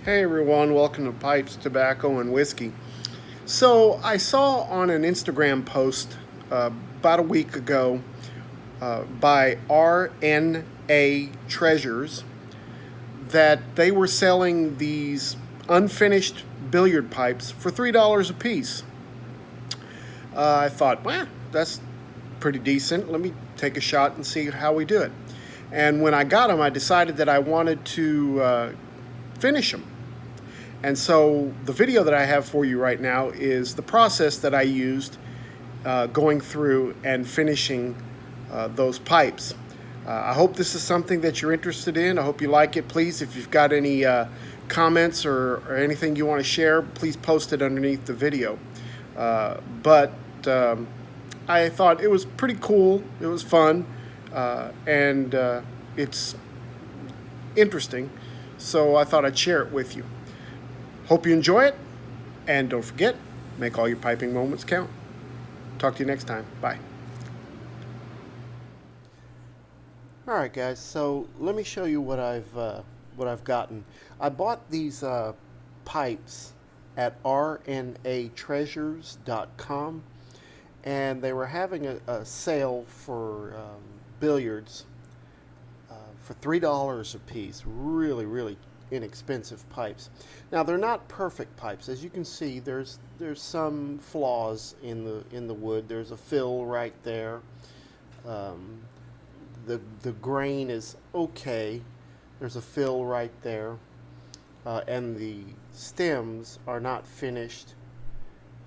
Hey everyone, welcome to Pipes, Tobacco, and Whiskey. So I saw on an Instagram post about a week ago by RNA Treasures that they were selling these unfinished billiard pipes for $3 a piece. I thought, well, that's pretty decent. Let me take a shot and see how we do it. And when I got them, I decided that I wanted to finish them. And so the video that I have for you right now is the process that I used going through and finishing those pipes. I hope this is something that you're interested in. I hope you like it. Please, if you've got any comments or anything you want to share, please post it underneath the video. But I thought it was pretty cool. It was fun. And it's interesting. So I thought I'd share it with you. Hope you enjoy it, and don't forget, make all your piping moments count. Talk to you next time. Bye. All right, guys. So let me show you what I've gotten. I bought these pipes at rnatreasures.com, and they were having a sale for billiards for $3 a piece. Really, really inexpensive pipes. Now they're not perfect pipes. As you can see, there's some flaws in the wood. There's a fill right there. Um, the grain is okay. There's a fill right there, and the stems are not finished,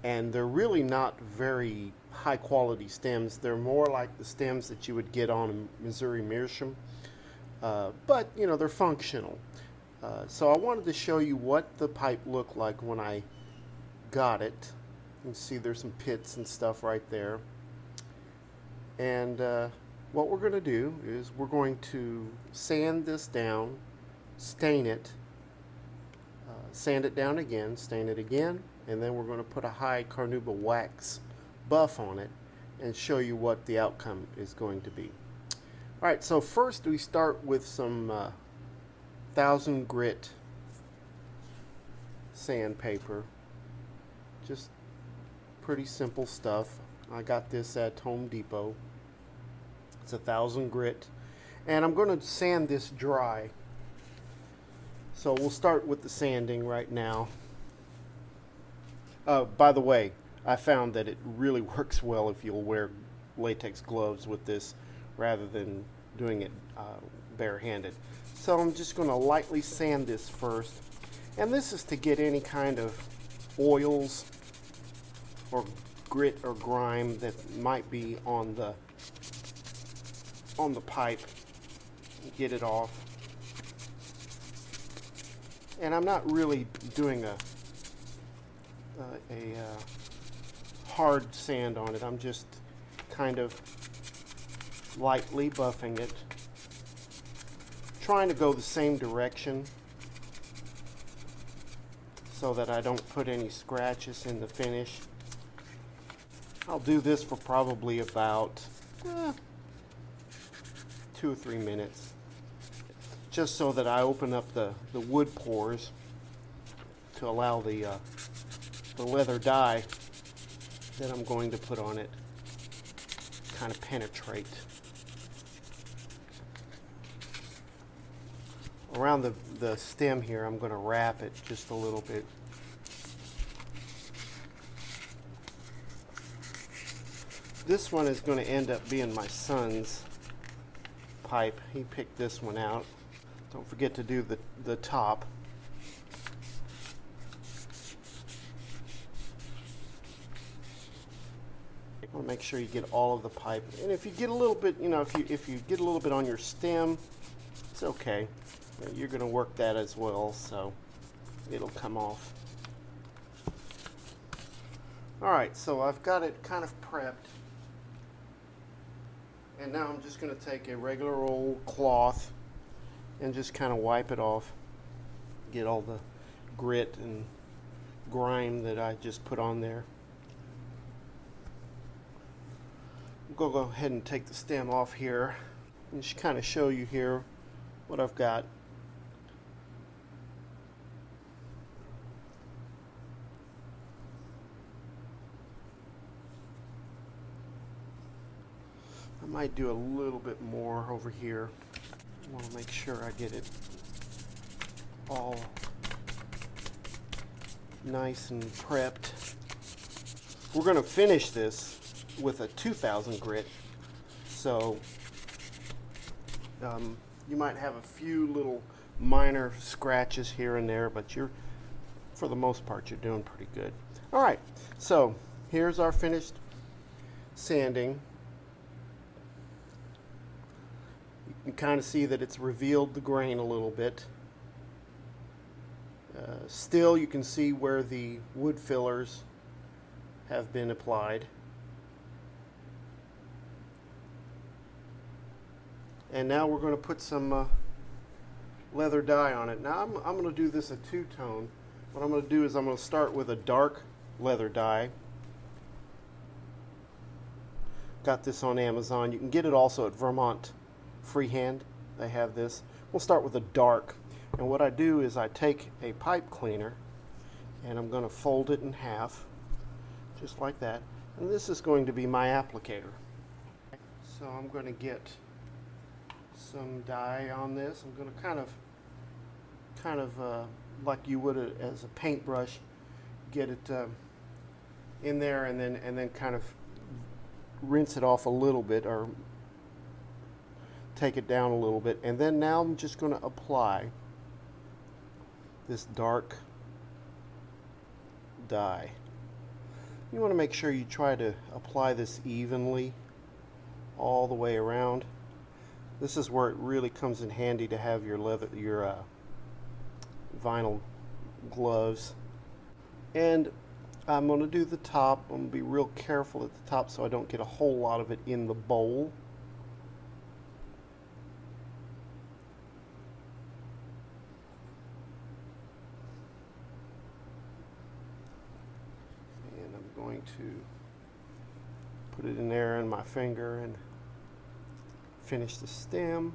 and they're really not very high quality stems. They're more like the stems that you would get on a Missouri Meerschaum, but you know, they're functional. So I wanted to show you what the pipe looked like when I got it. You can see there's some pits and stuff right there. And what we're going to do is we're going to sand this down, stain it, sand it down again, stain it again, and then we're going to put a high carnauba wax buff on it and show you what the outcome is going to be. All right, so first we start with some 1000 grit sandpaper. Just pretty simple stuff. I got this at Home Depot. It's 1000 grit, and I'm going to sand this dry. So we'll start with the sanding right now. By the way, I found that it really works well if you'll wear latex gloves with this rather than doing it barehanded. So I'm just going to lightly sand this first, and this is to get any kind of oils or grit or grime that might be on the pipe. Get it off. And I'm not really doing a hard sand on it. I'm just kind of lightly buffing it, trying to go the same direction so that I don't put any scratches in the finish. I'll do this for probably about 2 or 3 minutes, just so that I open up the wood pores to allow the leather dye that I'm going to put on it kind of penetrate. Around the stem here, I'm going to wrap it just a little bit. This one is going to end up being my son's pipe. He picked this one out. Don't forget to do the top. I want to make sure you get all of the pipe. And if you get a little bit, you know, if you get a little bit on your stem, it's okay. You're going to work that as well, so it'll come off. Alright, so I've got it kind of prepped. And now I'm just going to take a regular old cloth and just kind of wipe it off. Get all the grit and grime that I just put on there. I'm going to go ahead and take the stem off here and just kind of show you here what I've got. I might do a little bit more over here. I want to make sure I get it all nice and prepped. We're going to finish this with a 2000 grit, so you might have a few little minor scratches here and there, but for the most part, you're doing pretty good. All right, so here's our finished sanding. You can kind of see that it's revealed the grain a little bit. Still, you can see where the wood fillers have been applied. And now we're going to put some leather dye on it. Now I'm going to do this a two-tone. What I'm going to do is I'm going to start with a dark leather dye. Got this on Amazon. You can get it also at Vermont Freehand. They have this. We'll start with a dark. And what I do is I take a pipe cleaner and I'm going to fold it in half, just like that. And this is going to be my applicator. So I'm going to get some dye on this. I'm going to kind of like you would as a paintbrush, get it in there, and then kind of rinse it off a little bit, or take it down a little bit. And then now I'm just going to apply this dark dye. You want to make sure you try to apply this evenly all the way around. This is where it really comes in handy to have your vinyl gloves. And I'm going to do the top. I'm going to be real careful at the top so I don't get a whole lot of it in the bowl. And I'm going to put it in there in my finger and finish the stem.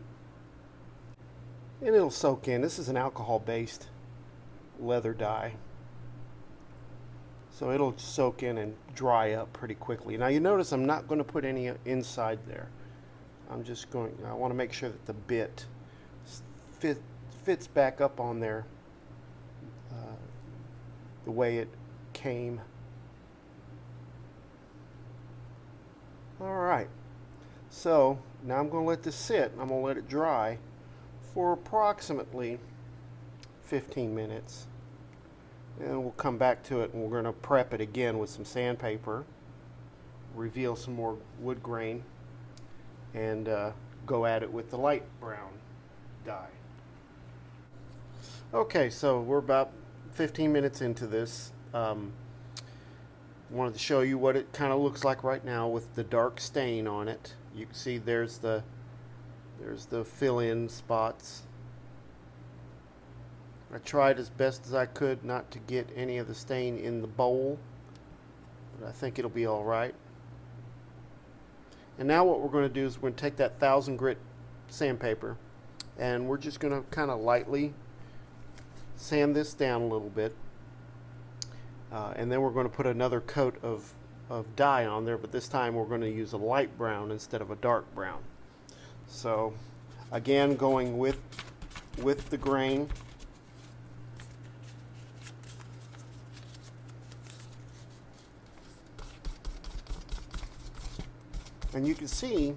And it'll soak in. This is an alcohol-based leather dye, so it'll soak in and dry up pretty quickly. Now you notice I'm not going to put any inside there. I want to make sure that the bit fits back up on there the way it came. Alright, so now I'm going to let this sit. I'm going to let it dry for approximately 15 minutes. And we'll come back to it and we're going to prep it again with some sandpaper, reveal some more wood grain, and go at it with the light brown dye. Okay, so we're about 15 minutes into this. Wanted to show you what it kind of looks like right now with the dark stain on it. You can see there's the fill-in spots. I tried as best as I could not to get any of the stain in the bowl, but I think it'll be all right. And now what we're going to do is we're going to take that 1000 grit sandpaper and we're just going to kind of lightly sand this down a little bit, and then we're going to put another coat of dye on there, but this time we're going to use a light brown instead of a dark brown. So again, going with the grain. And you can see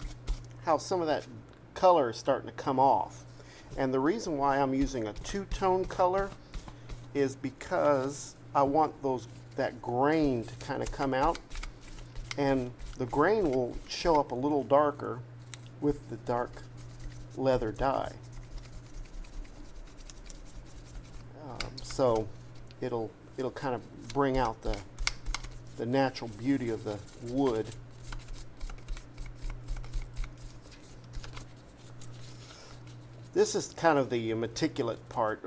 how some of that color is starting to come off. And the reason why I'm using a two-tone color is because I want that grain to kind of come out, and the grain will show up a little darker with the dark leather dye. So it'll kind of bring out the natural beauty of the wood. This is kind of the meticulous part,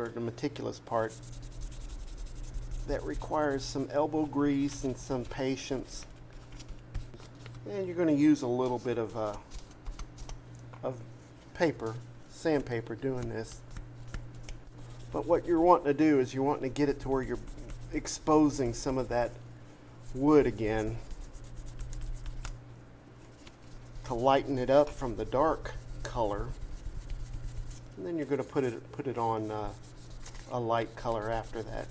that requires some elbow grease and some patience. And you're going to use a little bit of paper, sandpaper, doing this. But what you're wanting to do is you're wanting to get it to where you're exposing some of that wood again to to lighten it up from the dark color, and then you're going to put it on a light color after that.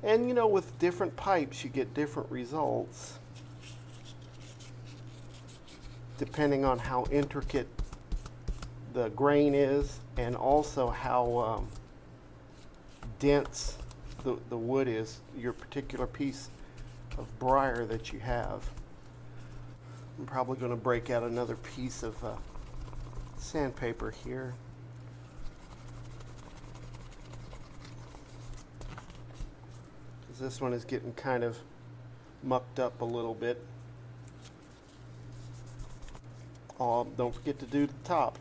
And you know, with different pipes you get different results depending on how intricate the grain is, and also how dense the wood is, your particular piece of briar that you have. I'm probably going to break out another piece of sandpaper here. This one is getting kind of mucked up a little bit. Oh, don't forget to do the top.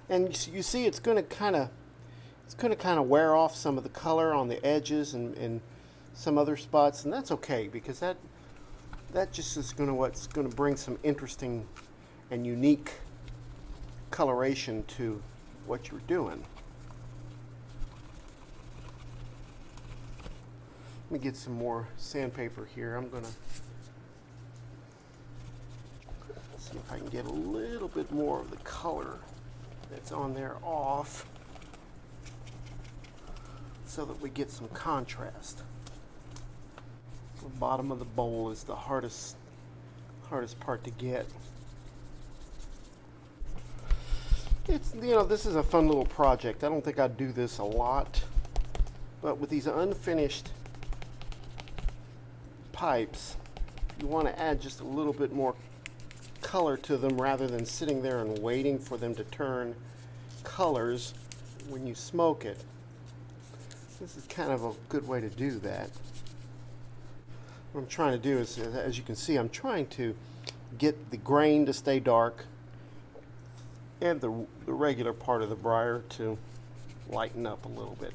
And you see it's going to kind of wear off some of the color on the edges and some other spots, and that's okay, because that just is what's going to bring some interesting and unique coloration to what you're doing. Let me get some more sandpaper here. I'm going to see if I can get a little bit more of the color that's on there off, so that we get some contrast. The bottom of the bowl is the hardest part to get. It's, you know, this is a fun little project. I don't think I'd do this a lot, but with these unfinished pipes, you want to add just a little bit more color to them rather than sitting there and waiting for them to turn colors when you smoke it. This is kind of a good way to do that. What I'm trying to do is, as you can see, I'm trying to get the grain to stay dark and the regular part of the briar to lighten up a little bit.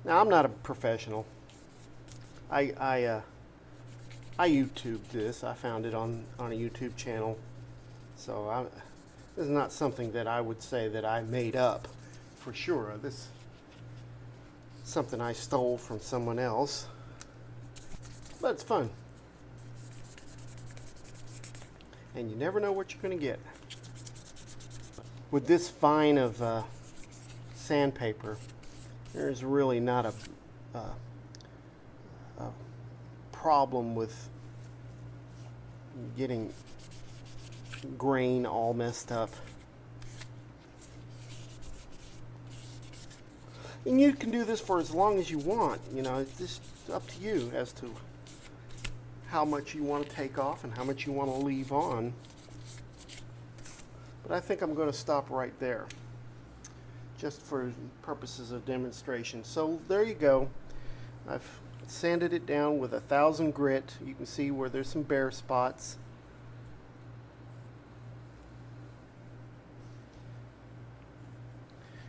Now, I'm not a professional. I YouTubed this. I found it on a YouTube channel. So this is not something that I would say that I made up for sure. This is something I stole from someone else. But it's fun. And you never know what you're going to get. With this fine of sandpaper, there's really not a problem with getting grain all messed up. And you can do this for as long as you want. You know, it's just up to you as to how much you want to take off and how much you want to leave on. But I think I'm going to stop right there, just for purposes of demonstration. So there you go. I've sanded it down with 1000 grit. You can see where there's some bare spots.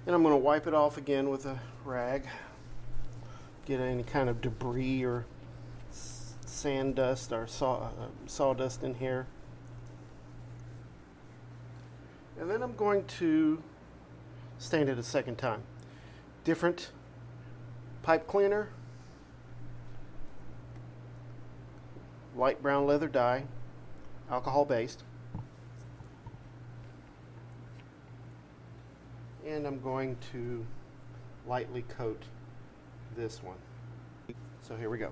And I'm going to wipe it off again with a rag. Get any kind of debris or sand dust or sawdust in here. And then I'm going to stain it a second time. Different pipe cleaner, light brown leather dye, alcohol based. And I'm going to lightly coat this one. So here we go.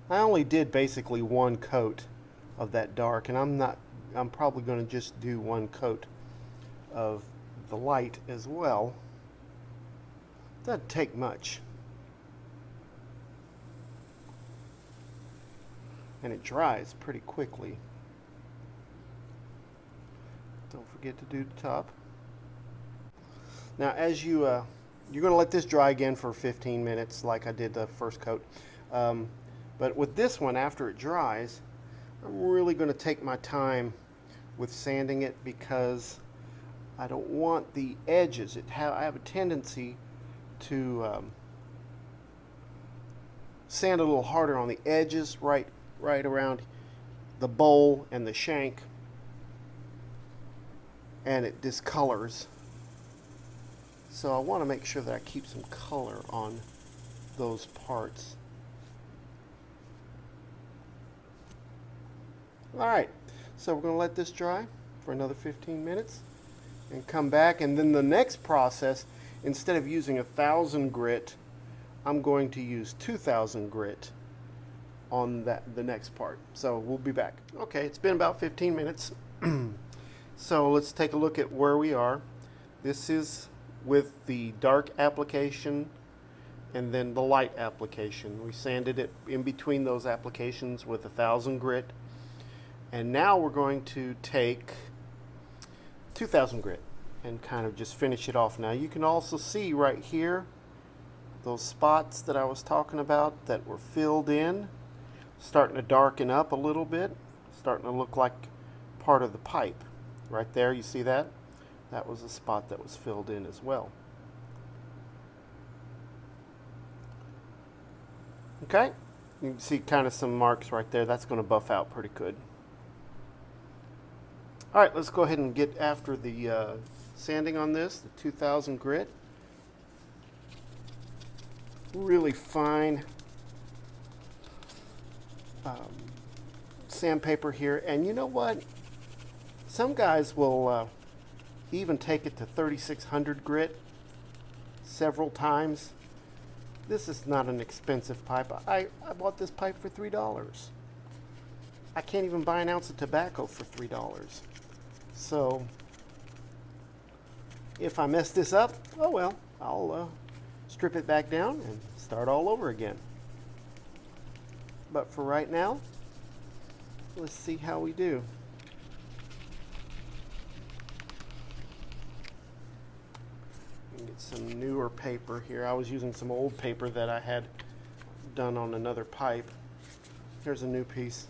I only did basically one coat of that dark, and I'm probably going to just do one coat of the light as well. Doesn't take much. And it dries pretty quickly. Don't forget to do the top. Now, as you're going to let this dry again for 15 minutes like I did the first coat. But with this one, after it dries, I'm really going to take my time with sanding it, because I don't want the edges. I have a tendency to sand a little harder on the edges, right around the bowl and the shank, and it discolors. So I want to make sure that I keep some color on those parts. Alright, so we're going to let this dry for another 15 minutes and come back, and then the next process, instead of using 1,000 grit, I'm going to use 2,000 grit on the next part. So we'll be back. Okay, it's been about 15 minutes. So let's take a look at where we are. This is with the dark application and then the light application. We sanded it in between those applications with 1,000 grit. And now we're going to take 2,000 grit and kind of just finish it off. Now you can also see right here those spots that I was talking about that were filled in, starting to darken up a little bit, starting to look like part of the pipe. Right there, you see that? That was a spot that was filled in as well. Okay, you can see kind of some marks right there. That's going to buff out pretty good. All right, let's go ahead and get after the sanding on this, the 2,000 grit. Really fine sandpaper here. And you know what? Some guys will even take it to 3,600 grit several times. This is not an expensive pipe. I bought this pipe for $3. I can't even buy an ounce of tobacco for $3. So if I mess this up, oh well, I'll strip it back down and start all over again. But for right now, let's see how we do. Get some newer paper here. I was using some old paper that I had done on another pipe. Here's a new piece.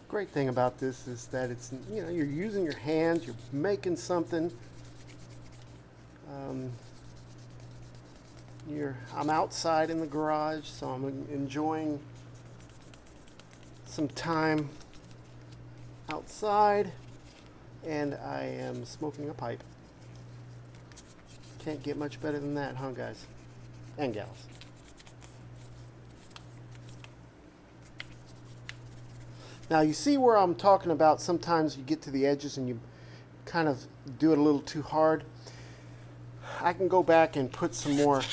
Great thing about this is that it's, you know, you're using your hands, you're making something. I'm outside in the garage, so I'm enjoying some time outside, and I am smoking a pipe. Can't get much better than that, huh, guys and gals? Now you see where I'm talking about sometimes you get to the edges and you kind of do it a little too hard. I can go back and put some more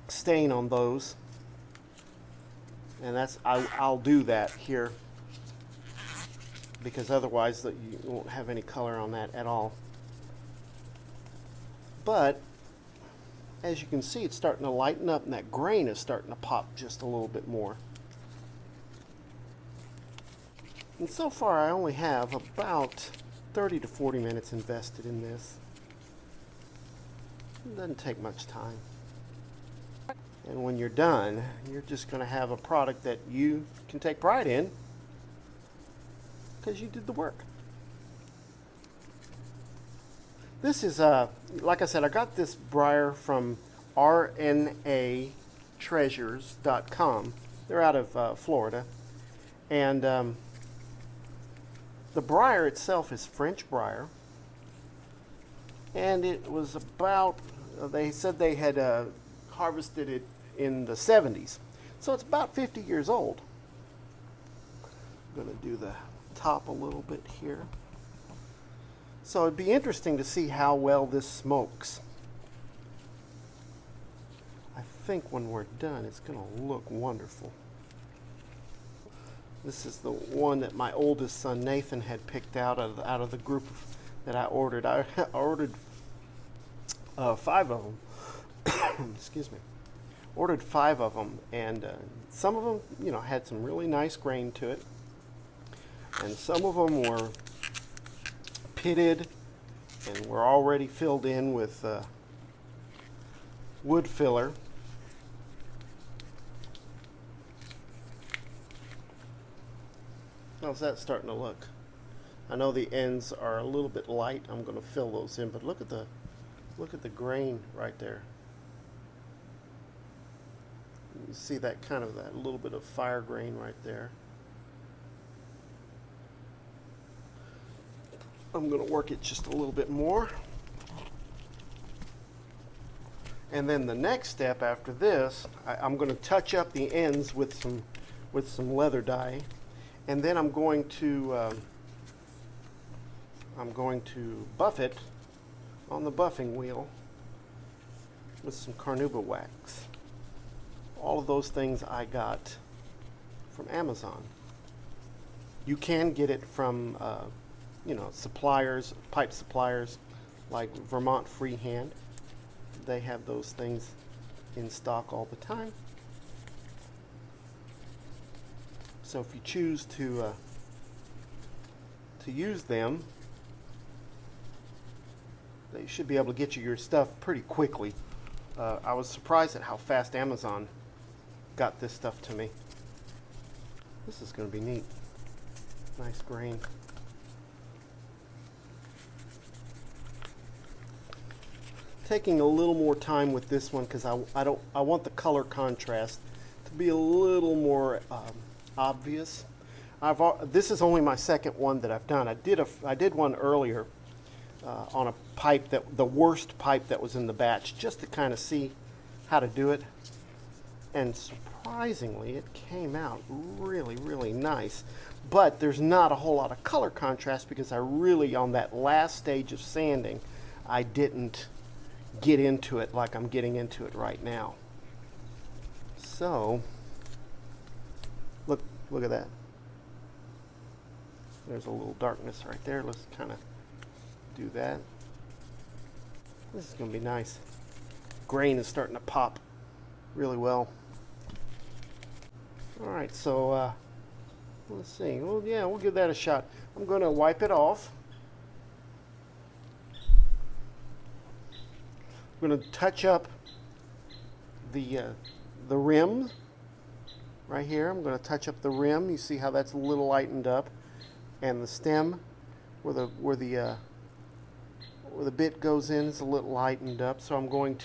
stain on those, and I'll do that here because otherwise you won't have any color on that at all. But as you can see, it's starting to lighten up and that grain is starting to pop just a little bit more. And so far I only have about 30 to 40 minutes invested in this. It doesn't take much time. And when you're done, you're just going to have a product that you can take pride in because you did the work. This is, like I said, I got this briar from rnatreasures.com. They're out of Florida. And the briar itself is French briar. And it was about, they said they had harvested it in the 70s. So it's about 50 years old. I'm going to do the top a little bit here. So it'd be interesting to see how well this smokes. I think when we're done, it's going to look wonderful. This is the one that my oldest son Nathan had picked out of the group that I ordered. I ordered 5 of them. Excuse me. Ordered 5 of them, and some of them, you know, had some really nice grain to it, and some of them were pitted and were already filled in with wood filler. How's that starting to look? I know the ends are a little bit light. I'm going to fill those in, but look at the grain right there. You see that kind of that little bit of fire grain right there. I'm going to work it just a little bit more. And then the next step after this, I'm going to touch up the ends with some leather dye, and then I'm going to buff it on the buffing wheel with some carnauba wax. All of those things I got from Amazon. You can get it from suppliers, pipe suppliers like Vermont Freehand. They have those things in stock all the time. So if you choose to use them, they should be able to get you your stuff pretty quickly. I was surprised at how fast Amazon got this stuff to me. This is going to be neat. Nice grain. Taking a little more time with this one because I want the color contrast to be a little more obvious. This is only my second one that I've done. I did one earlier on a pipe, the worst pipe that was in the batch, just to kind of see how to do it. And surprisingly, it came out really, really nice. But there's not a whole lot of color contrast because I really, on that last stage of sanding, I didn't get into it like I'm getting into it right now. So, look at that. There's a little darkness right there. Let's kind of do that. This is going to be nice. Grain is starting to pop really well. All right, so let's see. Well, yeah, we'll give that a shot. I'm going to wipe it off. I'm going to touch up the rim right here. I'm going to touch up the rim. You see how that's a little lightened up, and the stem where the bit goes in is a little lightened up. So I'm going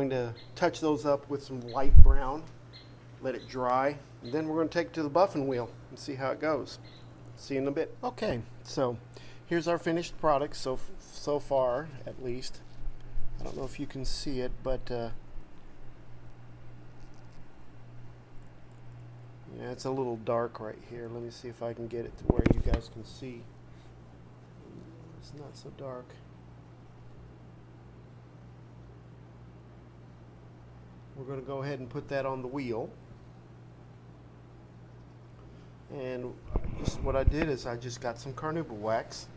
to touch those up with some light brown, let it dry, and then we're going to take it to the buffing wheel and see how it goes. See you in a bit. Okay, so here's our finished product so far, at least. I don't know if you can see it, but yeah, it's a little dark right here. Let me see if I can get it to where you guys can see. It's not so dark. We're going to go ahead and put that on the wheel. And what I did is I just got some carnauba wax.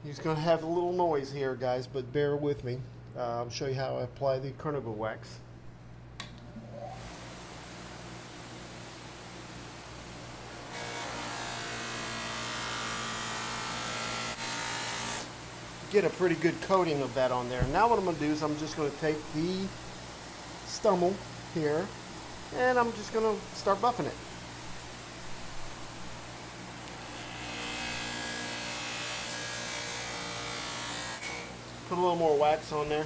He's going to have a little noise here, guys, but bear with me. I'll show you how I apply the carnauba wax. Get a pretty good coating of that on there. Now what I'm going to do is I'm just going to take the stummel here and I'm just going to start buffing it. Put a little more wax on there.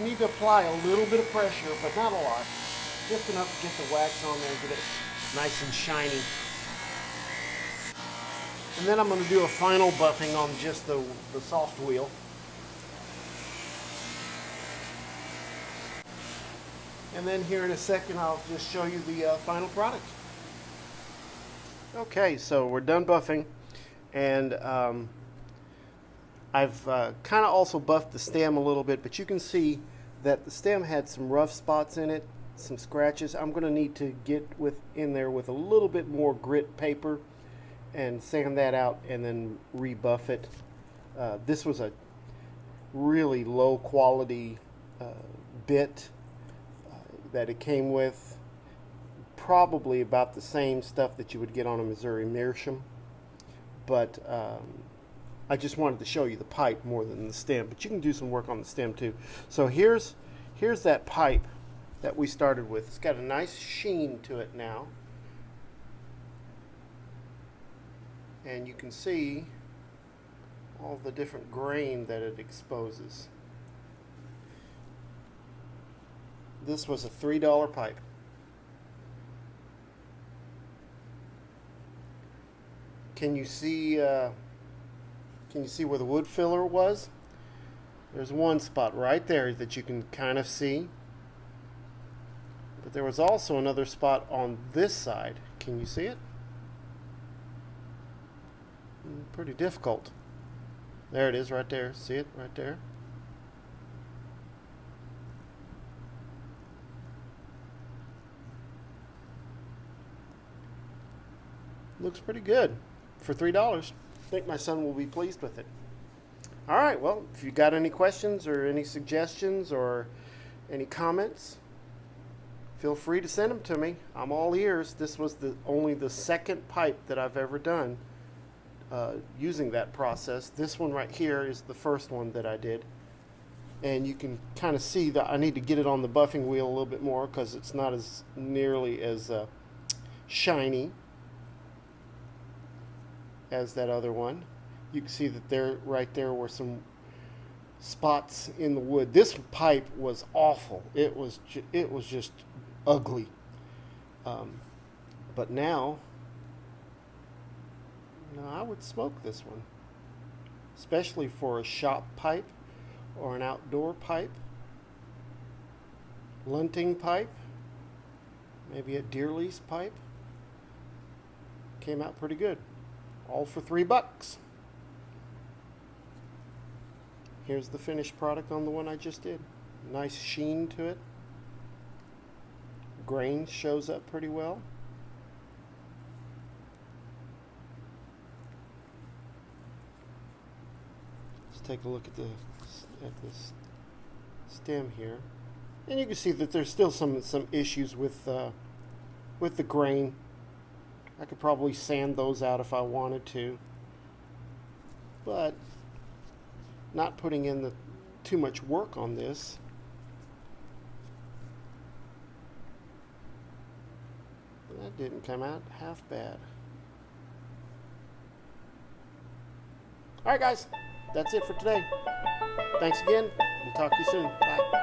You need to apply a little bit of pressure, but not a lot. Just enough to get the wax on there and get it nice and shiny. And then I'm going to do a final buffing on just the soft wheel. And then here in a second I'll just show you the final product. Okay, so we're done buffing, and I've kind of also buffed the stem a little bit, but you can see that the stem had some rough spots in it, some scratches. I'm going to need to get in there with a little bit more grit paper and sand that out and then rebuff it. This was a really low quality bit that it came with, probably about the same stuff that you would get on a Missouri Meerschaum. but I just wanted to show you the pipe more than the stem, but you can do some work on the stem too. So here's that pipe that we started with. It's got a nice sheen to it now, and you can see all the different grain that it exposes. This was a $3 pipe. Can you see where the wood filler was? There's one spot right there that you can kind of see. But there was also another spot on this side. Can you see it? Pretty difficult. There it is right there. See it right there? Looks pretty good for $3. I think my son will be pleased with it. All right, well, if you got any questions or any suggestions or any comments, feel free to send them to me. I'm all ears. This was only the second pipe that I've ever done using that process. This one right here is the first one that I did. And you can kind of see that I need to get it on the buffing wheel a little bit more because it's not as nearly as shiny as that other one. You can see that right there were some spots in the wood. This pipe was awful. It was just ugly. But now I would smoke this one, especially for a shop pipe or an outdoor pipe, lunting pipe, maybe a deer lease pipe. Came out pretty good. All for $3. Here's the finished product on the one I just did. Nice sheen to it. Grain shows up pretty well. Let's take a look at this stem here, and you can see that there's still some issues with the grain. I could probably sand those out if I wanted to, but not putting in too much work on this. That didn't come out half bad. All right, guys, that's it for today. Thanks again. We'll talk to you soon. Bye.